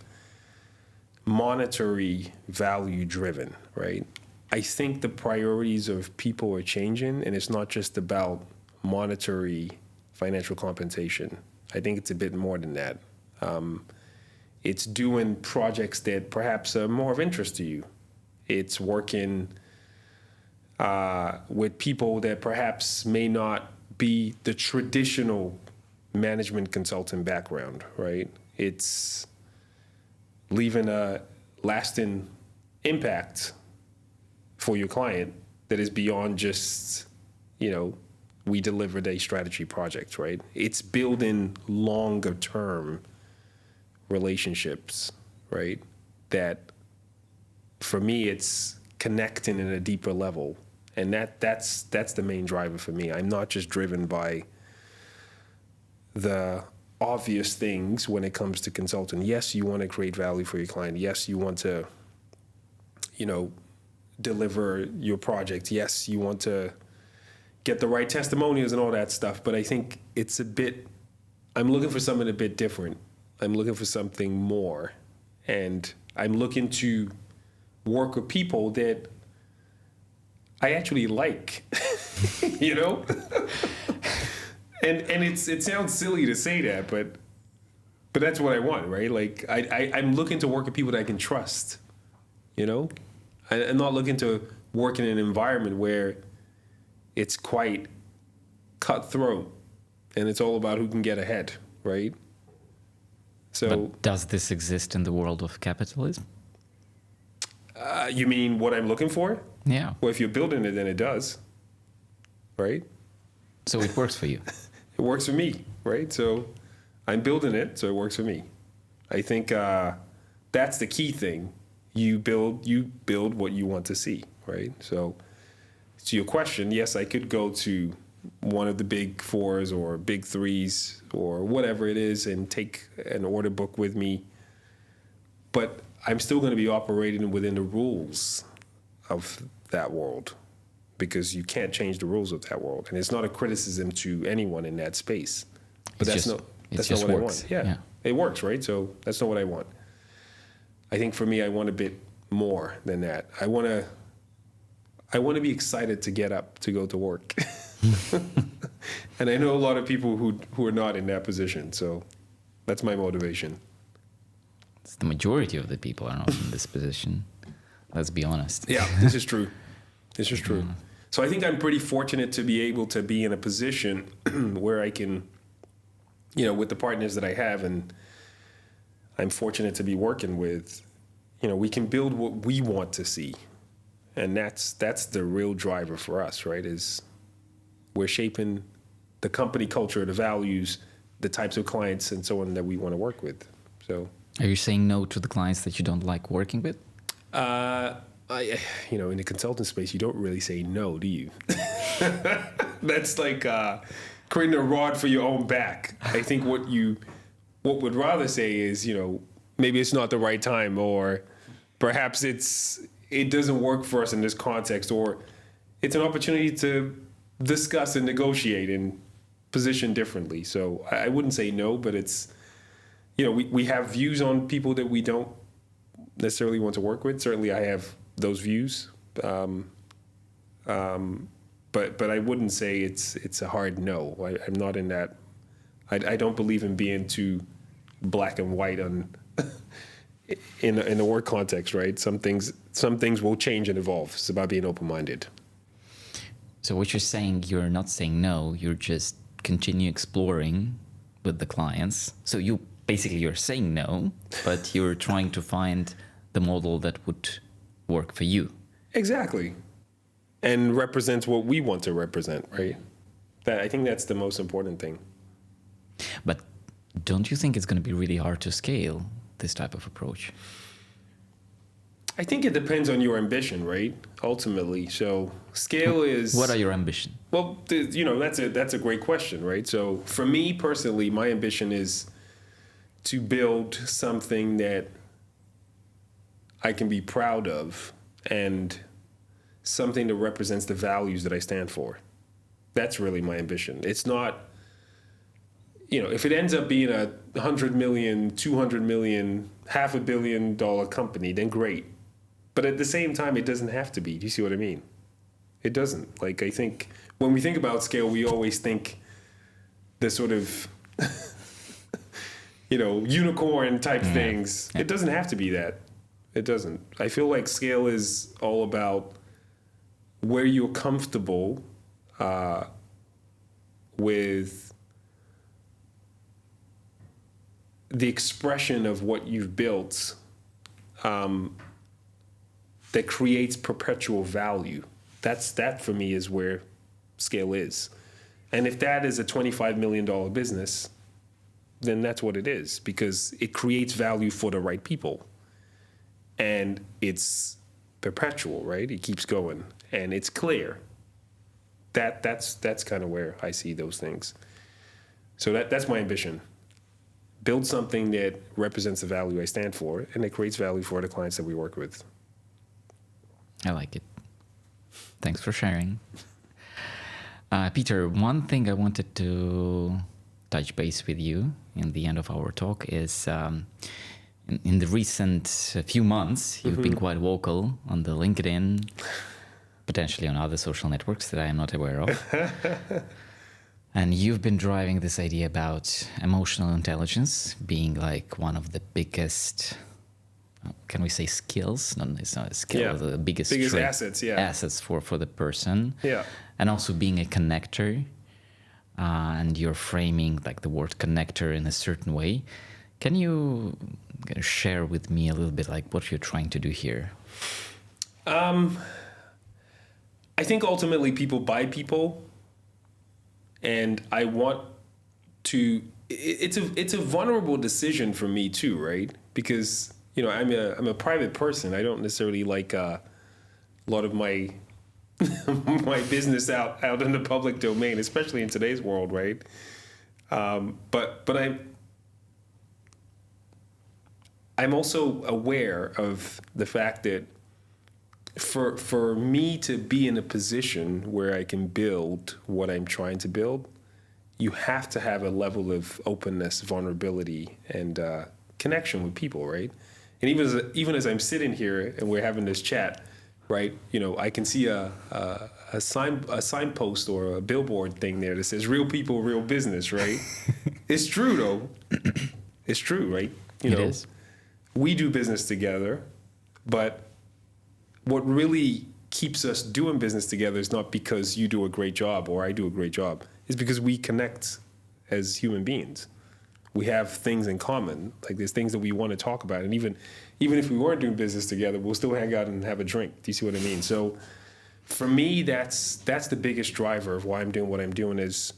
A: monetary value driven, right? I think the priorities of people are changing, and it's not just about monetary financial compensation. I think it's a bit more than that. It's doing projects that perhaps are more of interest to you. It's working with people that perhaps may not be the traditional management consultant background, right? It's leaving a lasting impact for your client that is beyond just, you know, we delivered a strategy project, right? It's building longer term relationships, right? That for me, it's connecting at a deeper level. And that's the main driver for me. I'm not just driven by the obvious things when it comes to consulting. Yes, you want to create value for your client. Yes, you want to, you know, deliver your project. Yes, you want to get the right testimonials and all that stuff. But I think it's I'm looking for something a bit different. I'm looking for something more. And I'm looking to work with people that I actually like, you know? and it sounds silly to say that, but that's what I want, right? Like I'm looking to work with people that I can trust, you know? I'm not looking to work in an environment where it's quite cutthroat and it's all about who can get ahead, right? So,
B: but does this exist in the world of capitalism?
A: You mean what I'm looking for?
B: Yeah.
A: Well, if you're building it, then it does, right?
B: So it works for you.
A: It works for me, right? So I'm building it, so it works for me. I think that's the key thing. You build what you want to see, right? So to your question, yes, I could go to one of the big fours or big threes or whatever it is and take an order book with me, but I'm still going to be operating within the rules of that world, because you can't change the rules of that world. And it's not a criticism to anyone in that space, but that's not what I want. Yeah, it works, right? So that's not what I want. I think for me, I want a bit more than that. I want to be excited to get up to go to work. And I know a lot of people who are not in that position. So that's my motivation.
B: It's the majority of the people are not in this position. Let's be honest.
A: Yeah, this is true. This is true. So I think I'm pretty fortunate to be able to be in a position where I can, you know, with the partners that I have, and I'm fortunate to be working with, you know, we can build what we want to see. And that's the real driver for us, right? Is we're shaping the company culture, the values, the types of clients and so on that we want to work with. So,
B: are you saying no to the clients that you don't like working with?
A: You know, in the consultant space, you don't really say no, do you? That's like creating a rod for your own back. I think what would rather say is, you know, maybe it's not the right time, or perhaps it doesn't work for us in this context, or it's an opportunity to discuss and negotiate and position differently. So I wouldn't say no, but it's, you know, we have views on people that we don't necessarily want to work with. Certainly I have those views. But I wouldn't say it's a hard no. I'm not in that. I don't believe in being too black and white on in the work context, right? Some things will change and evolve. It's about being open-minded.
B: So what you're saying, you're not saying no, you're just continue exploring with the clients. So you're saying no, but you're trying to find the model that would work for you.
A: Exactly. And represents what we want to represent, right? I think that's the most important thing.
B: But don't you think it's going to be really hard to scale this type of approach?
A: I think it depends on your ambition, right? Ultimately. So scale is...
B: What are your ambitions?
A: Well, that's a great question, right? So for me personally, my ambition is to build something that I can be proud of and something that represents the values that I stand for. That's really my ambition. It's not, if it ends up being a 100 million, 200 million, $500 million company, then great. But at the same time, it doesn't have to be. Do you see what I mean? It doesn't. Like, I think when we think about scale, we always think the sort of, unicorn type things. Yeah. It doesn't have to be that. It doesn't. I feel like scale is all about where you're comfortable with the expression of what you've built that creates perpetual value. That for me is where scale is. And if that is a $25 million business, then that's what it is, because it creates value for the right people. And it's perpetual, right? It keeps going and it's clear. That's kind of where I see those things. So that's my ambition. Build something that represents the value I stand for and it creates value for the clients that we work with.
B: I like it. Thanks for sharing. Peter, one thing I wanted to touch base with you in the end of our talk is in the recent few months, you've been quite vocal on the LinkedIn, potentially on other social networks that I am not aware of. And you've been driving this idea about emotional intelligence being like one of the biggest, can we say skills? No, it's not a skill,
A: yeah.
B: The biggest
A: assets, yeah.
B: Assets for the person.
A: Yeah.
B: And also being a connector. And you're framing like the word connector in a certain way. Can you share with me a little bit like what you're trying to do here?
A: I think ultimately people buy people, and I want to. It's a vulnerable decision for me too, right? Because I'm a private person. I don't necessarily like a lot of my my business out in the public domain, especially in today's world, right? But I'm also aware of the fact that for me to be in a position where I can build what I'm trying to build, you have to have a level of openness, vulnerability, and connection with people, right? And even as I'm sitting here and we're having this chat, right? I can see a signpost or a billboard thing there that says "Real people, real business," right? It's true though. It's true, right?
B: It is.
A: We do business together, but what really keeps us doing business together is not because you do a great job or I do a great job. It's because we connect as human beings. We have things in common. Like there's things that we want to talk about. And even if we weren't doing business together, we'll still hang out and have a drink. Do you see what I mean? So for me, that's the biggest driver of why I'm doing what I'm doing. Is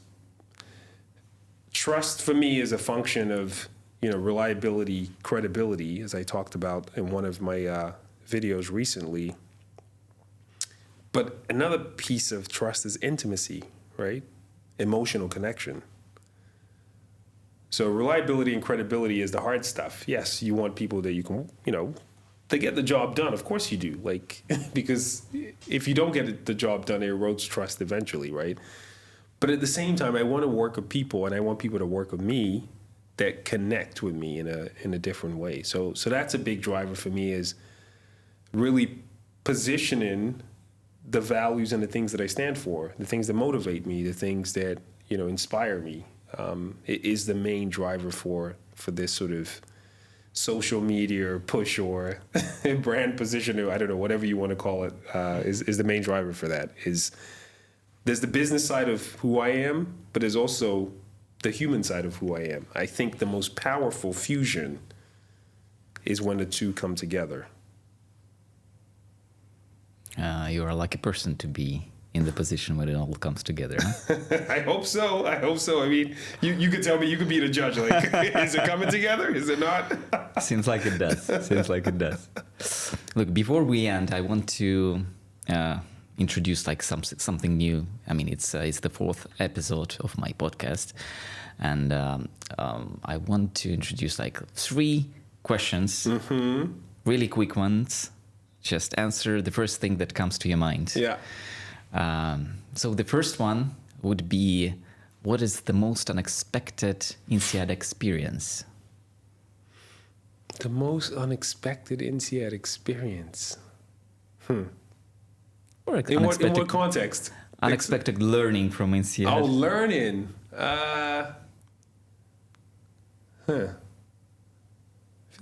A: trust for me is a function of, reliability, credibility, as I talked about in one of my videos recently. But another piece of trust is intimacy, right? Emotional connection. So reliability and credibility is the hard stuff. Yes, you want people that you can, to get the job done. Of course you do, because if you don't get the job done, it erodes trust eventually, right? But at the same time, I want to work with people, and I want people to work with me that connect with me in a different way. So that's a big driver for me, is really positioning the values and the things that I stand for, the things that motivate me, the things that inspire me. It is the main driver for for this sort of social media or push or brand position, or I don't know, whatever you want to call it, is the main driver for that. Is there's the business side of who I am, but there's also the human side of who I am. I think the most powerful fusion is when the two come together.
B: You're a lucky person to be in the position when it all comes together. Huh?
A: I hope so. I mean, you could tell me, you could be the judge. Like, is it coming together? Is it not?
B: Seems like it does. Look, before we end, I want to introduce like something new. I mean, it's the 4th episode of my podcast, and I want to introduce like 3 questions, really quick ones. Just answer the first thing that comes to your mind.
A: Yeah.
B: So the first one would be, what is the most unexpected INSEAD experience?
A: The most unexpected INSEAD experience.
B: Or
A: In what context?
B: Unexpected learning from INSEAD.
A: Oh, learning. I feel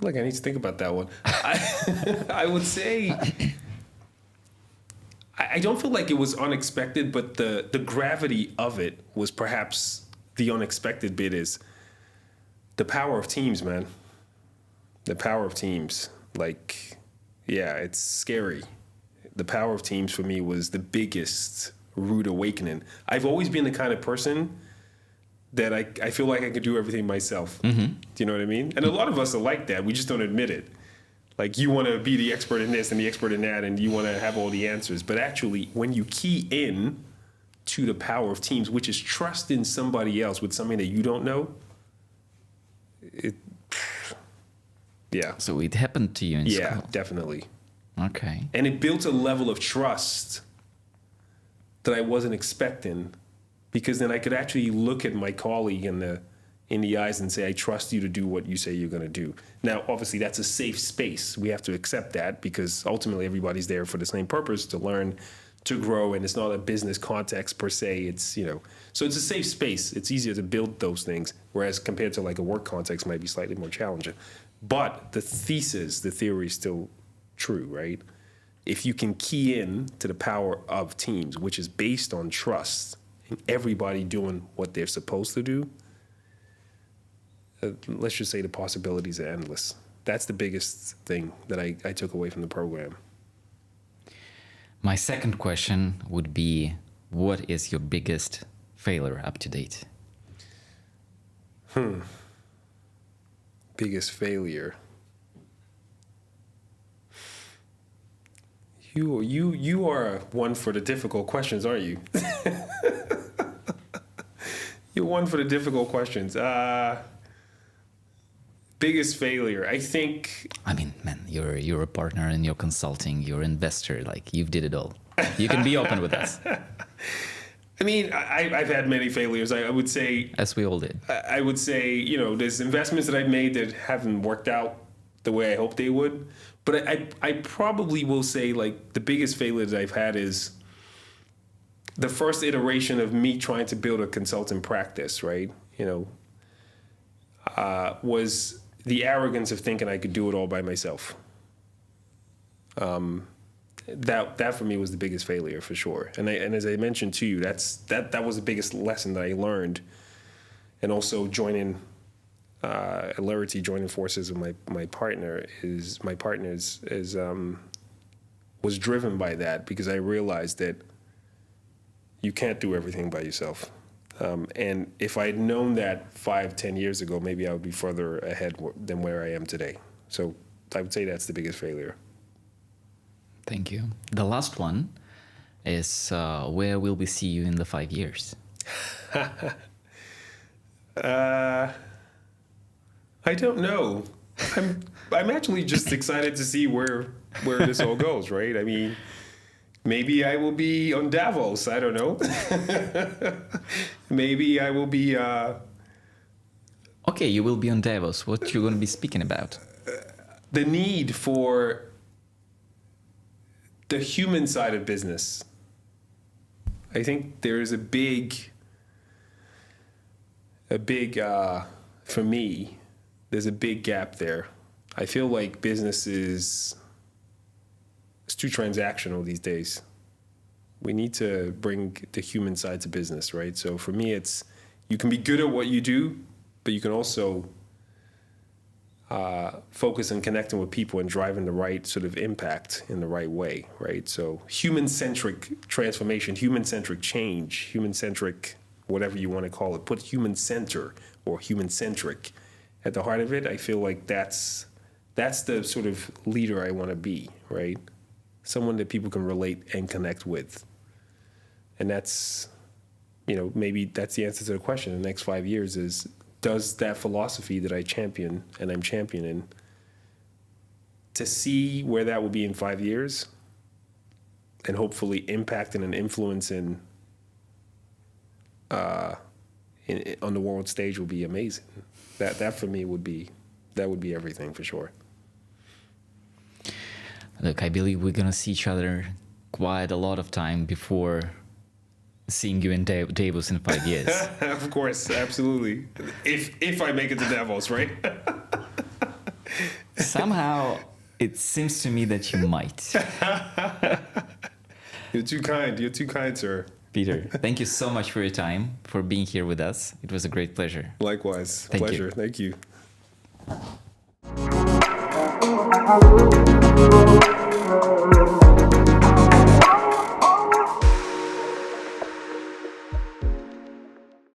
A: like I need to think about that one. I would say I don't feel like it was unexpected, but the gravity of it was perhaps the unexpected bit. Is the power of teams, man. The power of teams. Like, yeah, it's scary. The power of teams for me was the biggest rude awakening. I've always been the kind of person that I feel like I could do everything myself. Do you know what I mean? And a lot of us are like that. We just don't admit it. Like, you want to be the expert in this and the expert in that, and you want to have all the answers. But actually, when you key in to the power of teams, which is trust in somebody else with something that you don't know, yeah.
B: So it happened to you in school?
A: Yeah, definitely.
B: Okay.
A: And it built a level of trust that I wasn't expecting, because then I could actually look at my colleague in the eyes and say, I trust you to do what you say you're going to do. Now, obviously, that's a safe space. We have to accept that, because ultimately everybody's there for the same purpose, to learn, to grow, and it's not a business context per se. It's, you know, so it's a safe space. It's easier to build those things, whereas compared to like a work context might be slightly more challenging. But the theory is still true, right? If you can key in to the power of teams, which is based on trust and everybody doing what they're supposed to do, let's just say the possibilities are endless. That's the biggest thing that I took away from the program.
B: My second question would be, what is your biggest failure up to date?
A: Biggest failure. You are one for the difficult questions, aren't you? You're one for the difficult questions. Biggest failure, I think.
B: I mean, man, you're a partner in your consulting, you're an investor, like you've did it all. You can be open with us.
A: I mean, I've had many failures. I would say,
B: as we all did.
A: I would say, you know, there's investments that I've made that haven't worked out the way I hoped they would. But I probably will say, like, the biggest failure that I've had is the first iteration of me trying to build a consultant practice, right? You know, was the arrogance of thinking I could do it all by myself. That for me was the biggest failure, for sure. And as I mentioned to you, that was the biggest lesson that I learned. And also joining Alirity, joining forces with my partner was driven by that, because I realized that you can't do everything by yourself. And if I had known that 5-10 years ago, maybe I would be further ahead than where I am today. So I would say that's the biggest failure.
B: Thank you. The last one is, where will we see you in the 5 years?
A: I don't know. I'm actually just excited to see where this all goes, right? I mean, maybe I will be on Davos. I don't know. Maybe I will be.
B: Okay, you will be on Davos. What you going to be speaking about?
A: The need for the human side of business. I think there is a big, for me, there's a big gap there. I feel like business is it's too transactional these days. We need to bring the human side to business, right? So for me, it's you can be good at what you do, but you can also focus on connecting with people and driving the right sort of impact in the right way, right? So human-centric transformation, human-centric change, human-centric, whatever you want to call it, put human center or human-centric at the heart of it. I feel like that's the sort of leader I want to be, right? Someone that people can relate and connect with. And that's, maybe that's the answer to the question in the next 5 years is, does that philosophy that I champion and I'm championing, to see where that will be in 5 years and hopefully impacting and influencing on the world stage will be amazing. That for me would be everything for sure.
B: Look, I believe we're gonna see each other quite a lot of time before seeing you in Davos in 5 years.
A: Of course, absolutely. If I make it to Davos, right?
B: Somehow, it seems to me that you might.
A: You're too kind. You're too kind, sir.
B: Peter, thank you so much for your time, for being here with us. It was a great pleasure.
A: Likewise.
B: Thank
A: Pleasure.
B: you.
A: Thank you.